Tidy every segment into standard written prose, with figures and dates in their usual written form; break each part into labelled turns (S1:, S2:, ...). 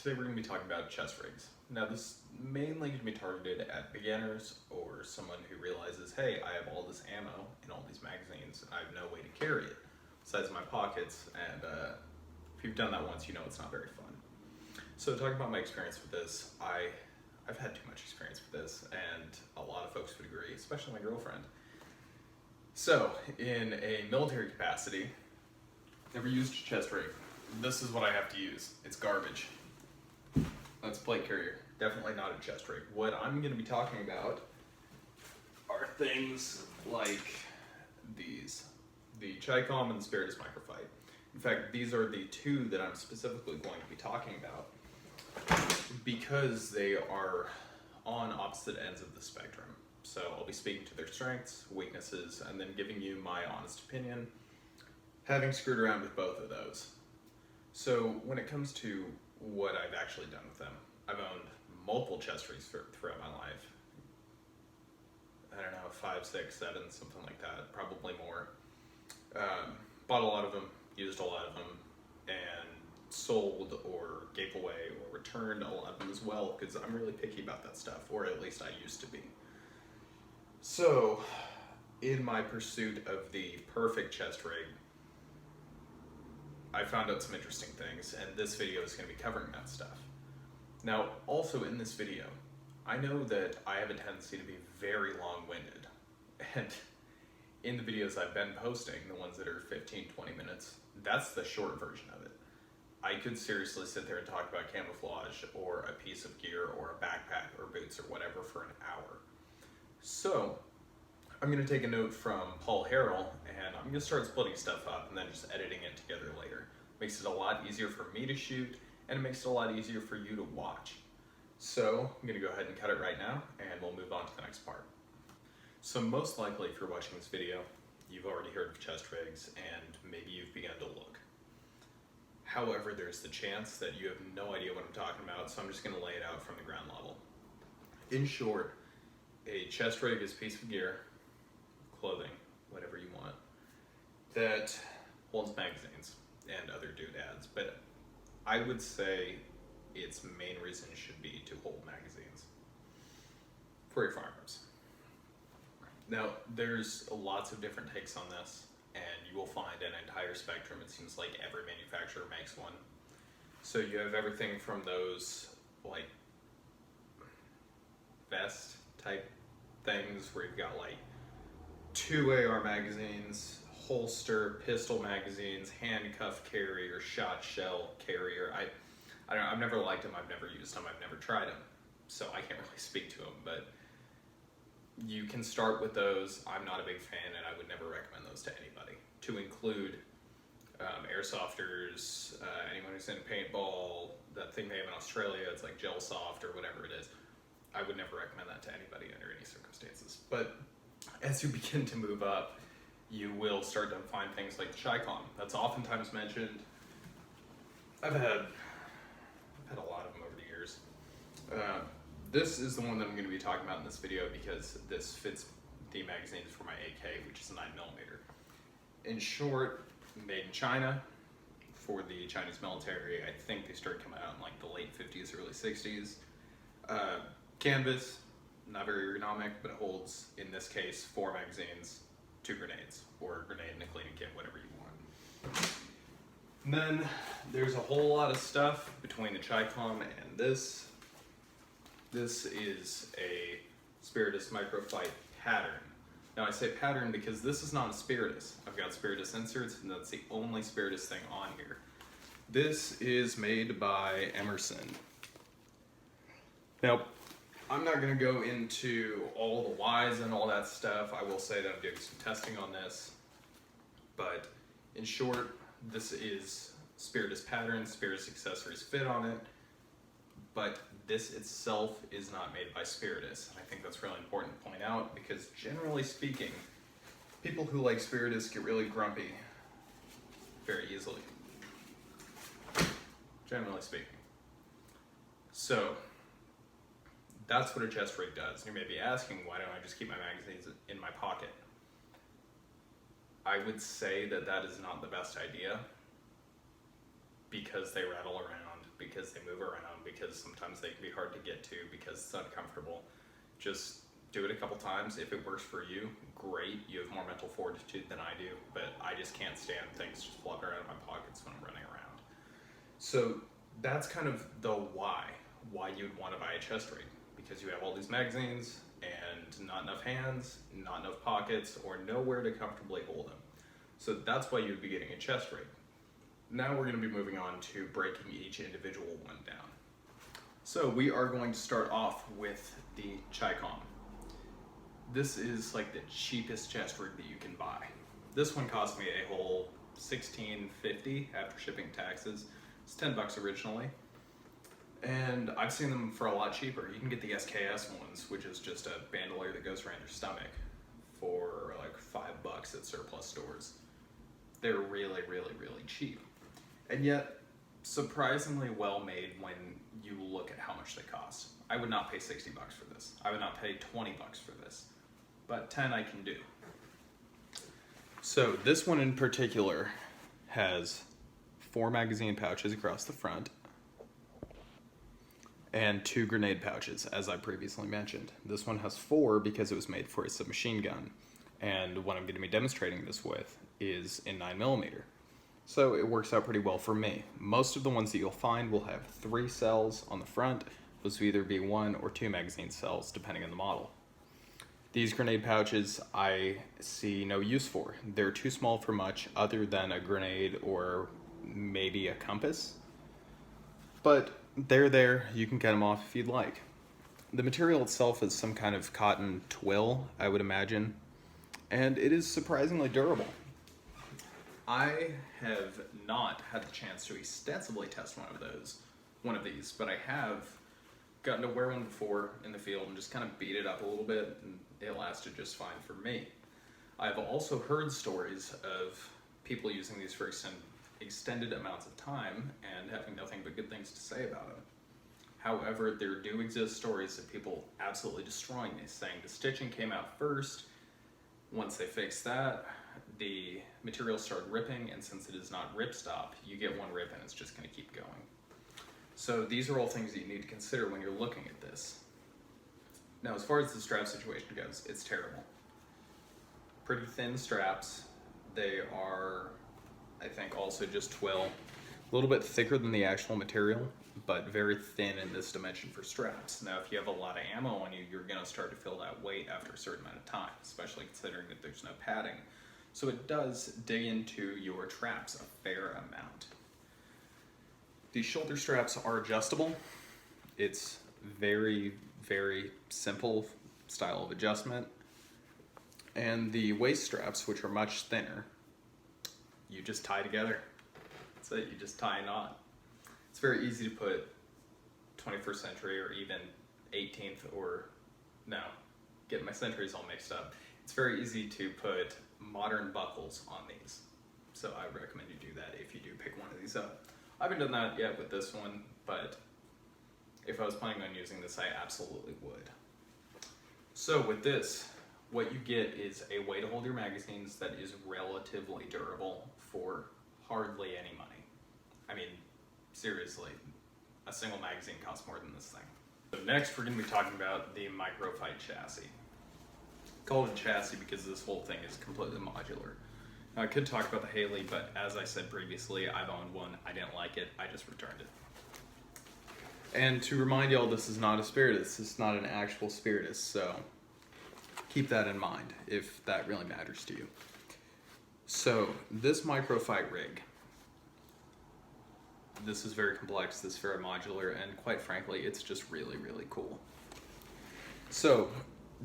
S1: Today we're going to be talking about chest rigs. Now this is mainly going to be targeted at beginners or someone who realizes, hey, I have all this ammo in all these magazines and I have no way to carry it besides my pockets, and if you've done that once, you know it's not very fun. So talking about my experience with this, I've had too much experience with this, and a lot of folks would agree, especially my girlfriend. So in a military capacity, never used a chest rig. This is what I have to use. It's garbage. That's a plate carrier. Definitely not a chest rig. What I'm going to be talking about are things like these. The Chicom and the Spiritus Microfight. In fact, these are the two that I'm specifically going to be talking about because they are on opposite ends of the spectrum. So I'll be speaking to their strengths, weaknesses, and then giving you my honest opinion, having screwed around with both of those. So when it comes to what I've actually done with them, I've owned multiple chest rigs throughout my life. I don't know, 5, 6, 7, something like that, probably more. Bought a lot of them, used a lot of them, and sold or gave away or returned a lot of them as well, because I'm really picky about that stuff, or at least I used to be. So, in my pursuit of the perfect chest rig, I found out some interesting things, and this video is going to be covering that stuff. Now, also in this video, I know that I have a tendency to be very long-winded, and in the videos I've been posting, the ones that are 15, 20 minutes, that's the short version of it. I could seriously sit there and talk about camouflage, or a piece of gear, or a backpack, or boots, or whatever for an hour. So, I'm going to take a note from Paul Harrell, and I'm going to start splitting stuff up and then just editing it together later. Makes it a lot easier for me to shoot, and it makes it a lot easier for you to watch. So I'm going to go ahead and cut it right now, and we'll move on to the next part. So most likely, if you're watching this video, you've already heard of chest rigs, and maybe you've begun to look. However, there's the chance that you have no idea what I'm talking about, so I'm just going to lay it out from the ground level. In short, a chest rig is a piece of gear, clothing, whatever you want, that holds magazines and other doodads, but I would say its main reason should be to hold magazines for your firearms. Now, there's lots of different takes on this, and you will find an entire spectrum. It seems like every manufacturer makes one. So you have everything from those like vest type things where you've got like 2 AR magazines, holster, pistol magazines, handcuff carrier, shot shell carrier. I don't know, I've never liked them, I've never used them, I've never tried them, so I can't really speak to them, but you can start with those. I'm not a big fan, and I would never recommend those to anybody. To include airsofters, anyone who's in paintball, that thing they have in Australia, it's like gel soft or whatever it is. I would never recommend that to anybody under any circumstances. But as you begin to move up, you will start to find things like the Chicom. That's oftentimes mentioned. I've had a lot of them over the years. This is the one that I'm going to be talking about in this video because this fits the magazines for my AK, which is a 9mm. In short, made in China for the Chinese military. I think they started coming out in like the late 50s, early 60s. Canvas, not very ergonomic, but it holds, in this case, 4 magazines, 2 grenades, or a grenade and a cleaning kit, whatever you want. And then there's a whole lot of stuff between the Chicom and this. This is a Spiritus Microfight pattern. Now I say pattern because this is not a Spiritus. I've got Spiritus inserts, and that's the only Spiritus thing on here. This is made by Emerson. Now, I'm not going to go into all the whys and all that stuff. I will say that I'm doing some testing on this. But in short, this is Spiritus pattern, Spiritus accessories fit on it. But this itself is not made by Spiritus. And I think that's really important to point out because generally speaking, people who like Spiritus get really grumpy very easily. Generally speaking. So, that's what a chest rig does. You may be asking, why don't I just keep my magazines in my pocket? I would say that that is not the best idea because they rattle around, because they move around because sometimes they can be hard to get to because it's uncomfortable. Just do it a couple times. If it works for you, great. You have more mental fortitude than I do, but I just can't stand things just flopping around in my pockets when I'm running around. So that's kind of the why you'd want to buy a chest rig, because you have all these magazines and not enough hands, not enough pockets, or nowhere to comfortably hold them. So that's why you'd be getting a chest rig. Now we're going to be moving on to breaking each individual one down. So we are going to start off with the Chicom. This is like the cheapest chest rig that you can buy. This one cost me a whole $16.50 after shipping taxes. It's $10 originally. And I've seen them for a lot cheaper. You can get the SKS ones, which is just a bandolier that goes around your stomach, for like $5 at surplus stores. They're really, really, really cheap. And yet, surprisingly well made when you look at how much they cost. I would not pay $60 for this. I would not pay $20 for this. But 10 I can do. So this one in particular has 4 magazine pouches across the front and 2 grenade pouches, as I previously mentioned. This one has 4 because it was made for a submachine gun, and what I'm going to be demonstrating this with is in 9mm. So it works out pretty well for me. Most of the ones that you'll find will have 3 cells on the front. Those will either be 1 or 2 magazine cells, depending on the model. These grenade pouches I see no use for. They're too small for much other than a grenade or maybe a compass. But they're there, you can get them off if you'd like. The material itself is some kind of cotton twill, I would imagine, and it is surprisingly durable. I have not had the chance to extensively test one of these, but I have gotten to wear one before in the field and just kind of beat it up a little bit, and it lasted just fine for me. I've also heard stories of people using these for extended amounts of time and having nothing but good things to say about them. However, there do exist stories of people absolutely destroying these, saying the stitching came out first. Once they fixed that, the material started ripping, and since it is not ripstop, you get one rip and it's just going to keep going. So these are all things that you need to consider when you're looking at this. Now, as far as the strap situation goes, it's terrible. Pretty thin straps. They are, I think, also just twill. A little bit thicker than the actual material, but very thin in this dimension for straps. Now, if you have a lot of ammo on you, you're going to start to feel that weight after a certain amount of time, especially considering that there's no padding. So it does dig into your traps a fair amount. These shoulder straps are adjustable. It's very, very simple style of adjustment. And the waist straps, which are much thinner, you just tie together. That's it, you just tie a knot. It's very easy to put 21st century or even 18th or, no, getting my centuries all mixed up. It's very easy to put modern buckles on these. So I recommend you do that if you do pick one of these up. I haven't done that yet with this one, but if I was planning on using this, I absolutely would. So with this, what you get is a way to hold your magazines that is relatively durable for hardly any money. I mean, seriously, a single magazine costs more than this thing. So next, we're going to be talking about the Microfight chassis. Called a chassis because this whole thing is completely modular. Now, I could talk about the Haley, but as I said previously, I've owned one. I didn't like it. I just returned it. And to remind y'all, this is not a Spiritus. This is not an actual Spiritus, so keep that in mind if that really matters to you. So this Microfight rig, this is very complex, this is very modular, and quite frankly, it's just really, really cool. So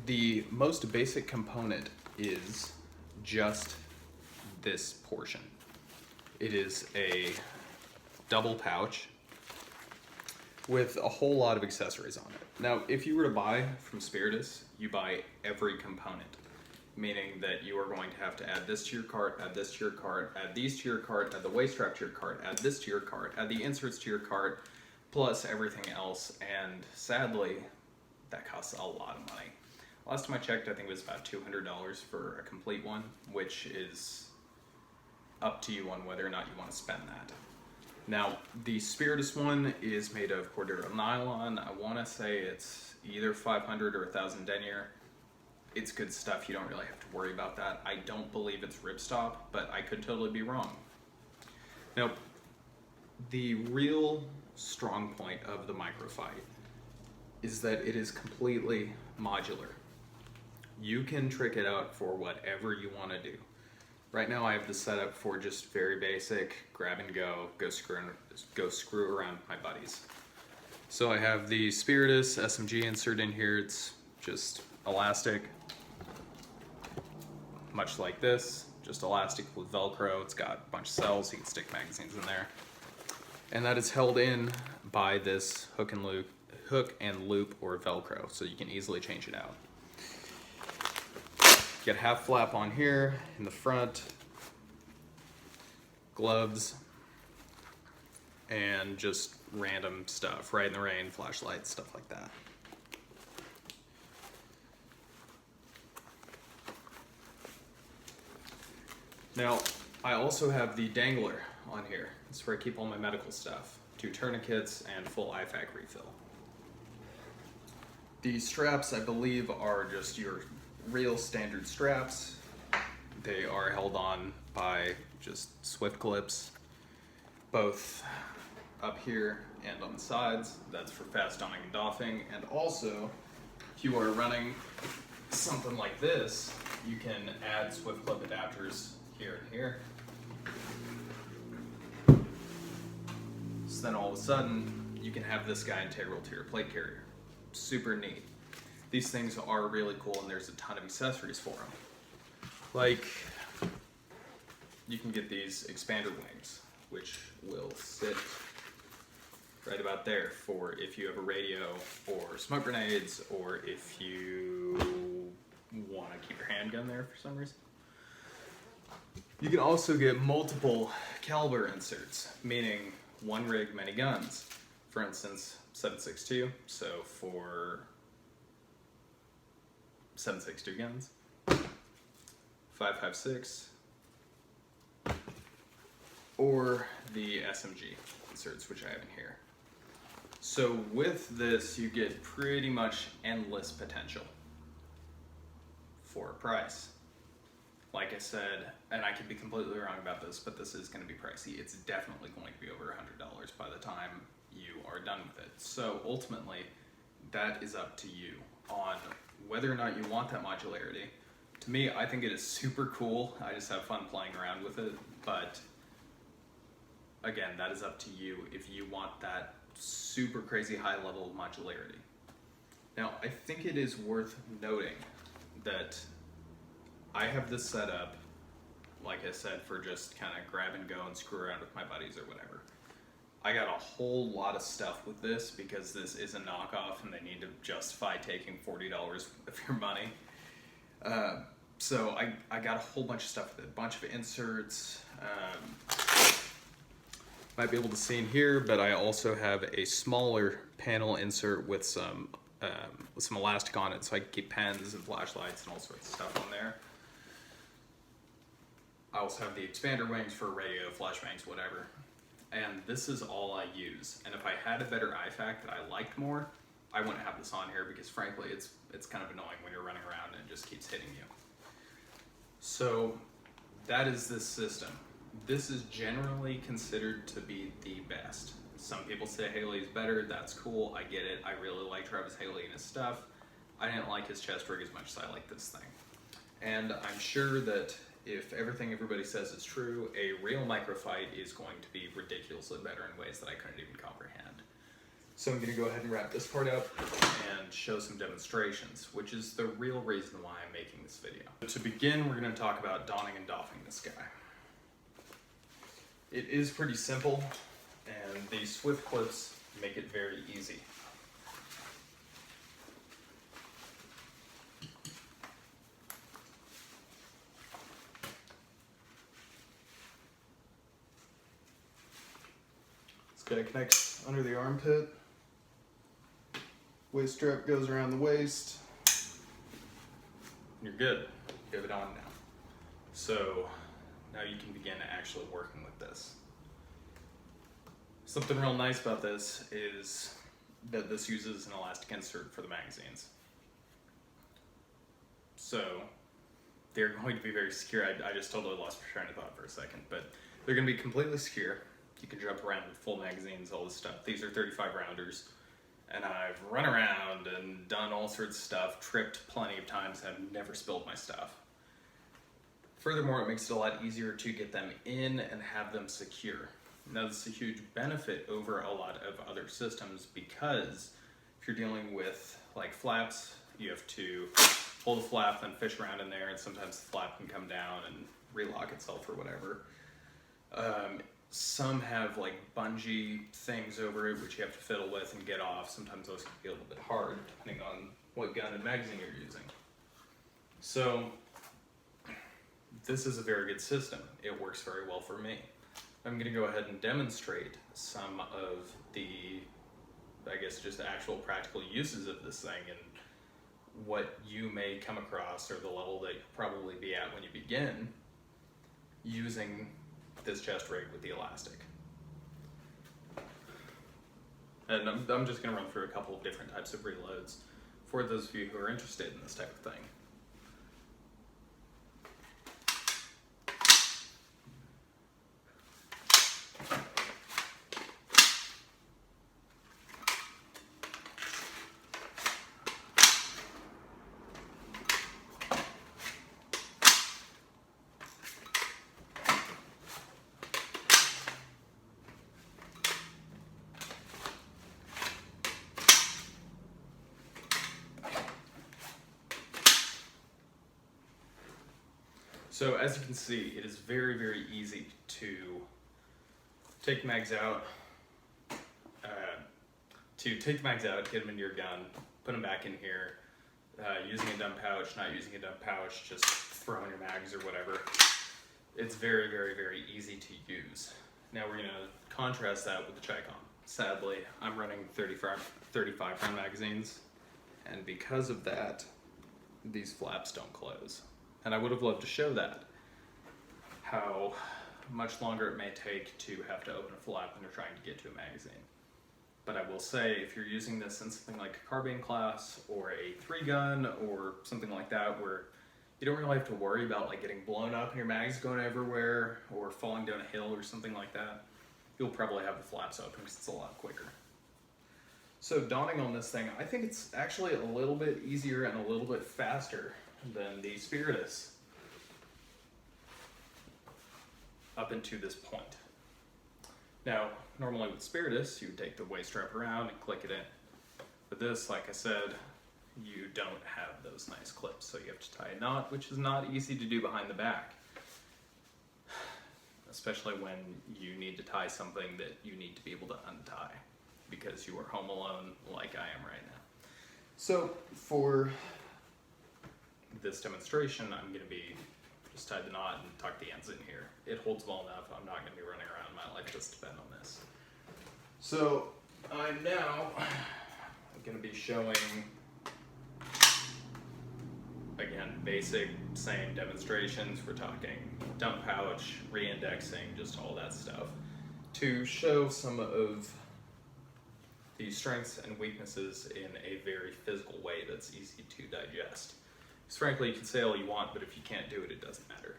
S1: the most basic component is just this portion. It is a double pouch with a whole lot of accessories on it. Now, if you were to buy from Spiritus, you buy every component, meaning that you are going to have to add this to your cart, add this to your cart, add these to your cart, add the waist strap to your cart, add this to your cart, add the inserts to your cart, plus everything else, and sadly, that costs a lot of money. Last time I checked, I think it was about $200 for a complete one, which is up to you on whether or not you want to spend that. Now, the Spiritus one is made of Cordero nylon. I want to say it's either 500 or 1000 denier. It's good stuff. You don't really have to worry about that. I don't believe it's ripstop, but I could totally be wrong. Now, the real strong point of the Microfight is that it is completely modular. You can trick it out for whatever you want to do. Right now I have this set up for just very basic, grab and go screw around my buddies. So I have the Spiritus SMG insert in here. It's just elastic, much like this, just elastic with Velcro. It's got a bunch of cells, you can stick magazines in there. And that is held in by this hook and loop or Velcro, so you can easily change it out. Get half flap on here in the front, gloves, and just random stuff, Ride in the Rain, flashlights, stuff like that. Now, I also have the dangler on here. That's where I keep all my medical stuff, 2 tourniquets, and full IFAK refill. These straps, I believe, are just your real standard straps. They are held on by just Swift clips, both up here and on the sides. That's for fast donning and doffing. And also, if you are running something like this, you can add Swift clip adapters here and here. So then all of a sudden, you can have this guy integral to your plate carrier. Super neat. These things are really cool, and there's a ton of accessories for them. Like, you can get these expander wings, which will sit right about there for if you have a radio or smoke grenades, or if you want to keep your handgun there for some reason. You can also get multiple caliber inserts, meaning one rig, many guns. For instance, 7.62, so for 7.62 guns, 5.56, or the SMG inserts, which I have in here. So with this, you get pretty much endless potential for a price. Like I said, and I could be completely wrong about this, but this is going to be pricey. It's definitely going to be over $100 by the time you are done with it. So ultimately, that is up to you on whether or not you want that modularity. To me, I think it is super cool. I just have fun playing around with it, but again, that is up to you if you want that super crazy high level of modularity. Now, I think it is worth noting that I have this set up, like I said, for just kind of grab and go and screw around with my buddies or whatever. I got a whole lot of stuff with this because this is a knockoff and they need to justify taking $40 of your money. So I got a whole bunch of stuff with it, a bunch of inserts. Might be able to see in here, but I also have a smaller panel insert with some elastic on it, so I can keep pens and flashlights and all sorts of stuff on there. I also have the expander wings for radio, flashbangs, whatever. And this is all I use. And if I had a better IFAK that I liked more, I wouldn't have this on here because frankly, it's kind of annoying when you're running around and it just keeps hitting you. So that is this system. This is generally considered to be the best. Some people say Haley is better, that's cool, I get it. I really like Travis Haley and his stuff. I didn't like his chest rig as much as I like this thing. And I'm sure that if everything everybody says is true, a real Microfight is going to be ridiculously better in ways that I couldn't even comprehend. So I'm going to go ahead and wrap this part up and show some demonstrations, which is the real reason why I'm making this video. To begin, we're going to talk about donning and doffing this guy. It is pretty simple, and these Swift clips make it very easy. This guy connects under the armpit. Waist strap goes around the waist. You're good. You have it on now. So now you can begin actually working with this. Something real nice about this is that this uses an elastic insert for the magazines. So they're going to be very secure. I just totally lost my train of thought for a second, but they're going to be completely secure. You can jump around with full magazines, all this stuff. These are 35 rounders, and I've run around and done all sorts of stuff, tripped plenty of times, and I've never spilled my stuff. Furthermore, it makes it a lot easier to get them in and have them secure. Now, this is a huge benefit over a lot of other systems because if you're dealing with like flaps, you have to pull the flap, then fish around in there, and sometimes the flap can come down and relock itself or whatever. Some have like bungee things over it, which you have to fiddle with and get off. Sometimes those can be a little bit hard, depending on what gun and magazine you're using. So this is a very good system. It works very well for me. I'm going to go ahead and demonstrate some of the, I guess, just actual practical uses of this thing and what you may come across, or the level that you'll probably be at when you begin using this chest rig with the elastic. And I'm just going to run through a couple of different types of reloads for those of you who are interested in this type of thing. So as you can see, it is very, very easy to take mags out, get them into your gun, put them back in here, using a dump pouch, not using a dump pouch, just throwing your mags or whatever. It's very, very, very easy to use. Now we're going to contrast that with the Chicom. Sadly, I'm running 35 round magazines, and because of that, these flaps don't close. And I would have loved to show that, how much longer it may take to have to open a flap when you're trying to get to a magazine. But I will say, if you're using this in something like a carbine class or a 3-gun or something like that, where you don't really have to worry about like getting blown up and your mags going everywhere or falling down a hill or something like that, you'll probably have the flaps open because it's a lot quicker. So donning on this thing, I think it's actually a little bit easier and a little bit faster than the Spiritus up into this point. Now, normally with Spiritus, you would take the waist strap around and click it in. With this, like I said, you don't have those nice clips, so you have to tie a knot, which is not easy to do behind the back, especially when you need to tie something that you need to be able to untie because you are home alone like I am right now. So for this demonstration, I'm going to be just tie the knot and tuck the ends in here. It holds well enough. I'm not going to be running around. My life does depend on this. So I'm now going to be showing, again, basic, same demonstrations. We're talking dump pouch, re-indexing, just all that stuff, to show some of the strengths and weaknesses in a very physical way that's easy to digest. Because frankly, you can say all you want, but if you can't do it, it doesn't matter.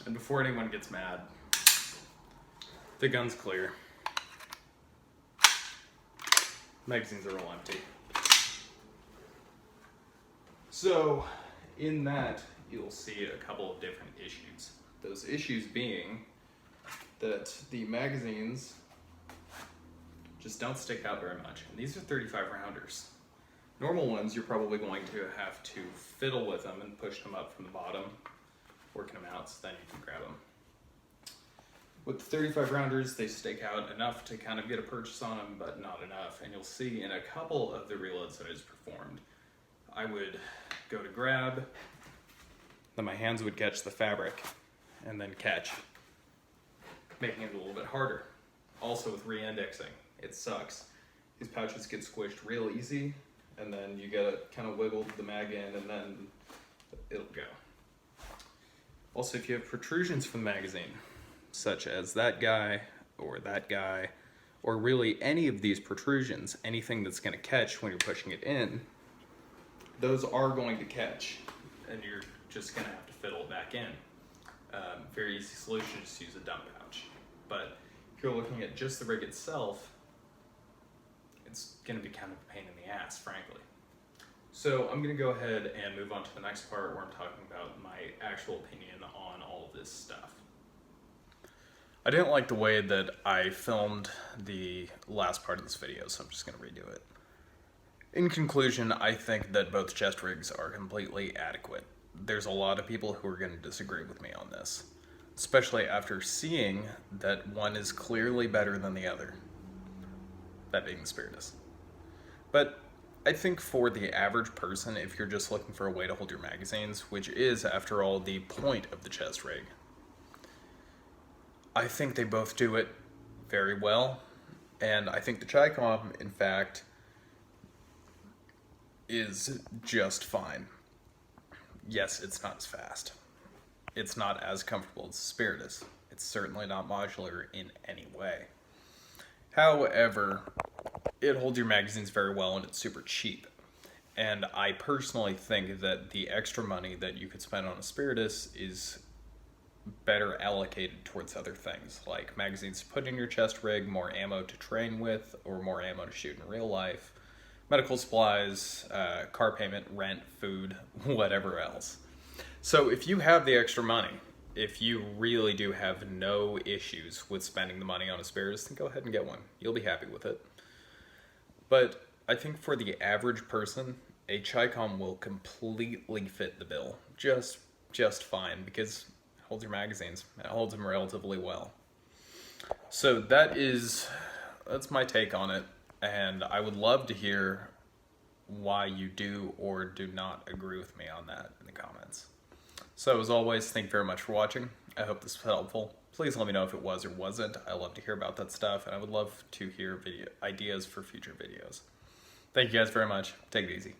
S1: And before anyone gets mad, the gun's clear. Magazines are all empty. So in that, you'll see a couple of different issues. Those issues being that the magazines just don't stick out very much. And these are 35 rounders. Normal ones, you're probably going to have to fiddle with them and push them up from the bottom, working them out so then you can grab them. With the 35 rounders, they stake out enough to kind of get a purchase on them, but not enough. And you'll see in a couple of the reloads that I just performed, I would go to grab, then my hands would catch the fabric, and then catch, making it a little bit harder. Also with re-indexing, it sucks. These pouches get squished real easy, and then you gotta kind of wiggle the mag in, and then it'll go. Also, if you have protrusions from the magazine, such as that guy, or really any of these protrusions, anything that's gonna catch when you're pushing it in, those are going to catch, and you're just gonna have to fiddle it back in. Very easy solution, just use a dump pouch. But if you're looking at just the rig itself, it's gonna be kind of a pain in the ass, frankly. So I'm gonna go ahead and move on to the next part where I'm talking about my actual opinion on all of this stuff. I didn't like the way that I filmed the last part of this video, so I'm just gonna redo it. In conclusion, I think that both chest rigs are completely adequate. There's a lot of people who are gonna disagree with me on this, especially after seeing that one is clearly better than the other, that being the Spiritus. But I think for the average person, if you're just looking for a way to hold your magazines, which is, after all, the point of the chest rig, I think they both do it very well, and I think the Chicom, in fact, is just fine. Yes, it's not as fast. It's not as comfortable as the Spiritus. It's certainly not modular in any way. However, it holds your magazines very well, and it's super cheap. And I personally think that the extra money that you could spend on a Spiritus is better allocated towards other things, like magazines to put in your chest rig, more ammo to train with, or more ammo to shoot in real life, medical supplies, car payment, rent, food, whatever else. So if you have the extra money, if you really do have no issues with spending the money on a Spiritus, then go ahead and get one. You'll be happy with it. But I think for the average person, a Chicom will completely fit the bill just fine, because it holds your magazines. It holds them relatively well. So that's my take on it, and I would love to hear why you do or do not agree with me on that in the comments. So as always, thank you very much for watching. I hope this was helpful. Please let me know if it was or wasn't. I love to hear about that stuff, and I would love to hear ideas for future videos. Thank you guys very much. Take it easy.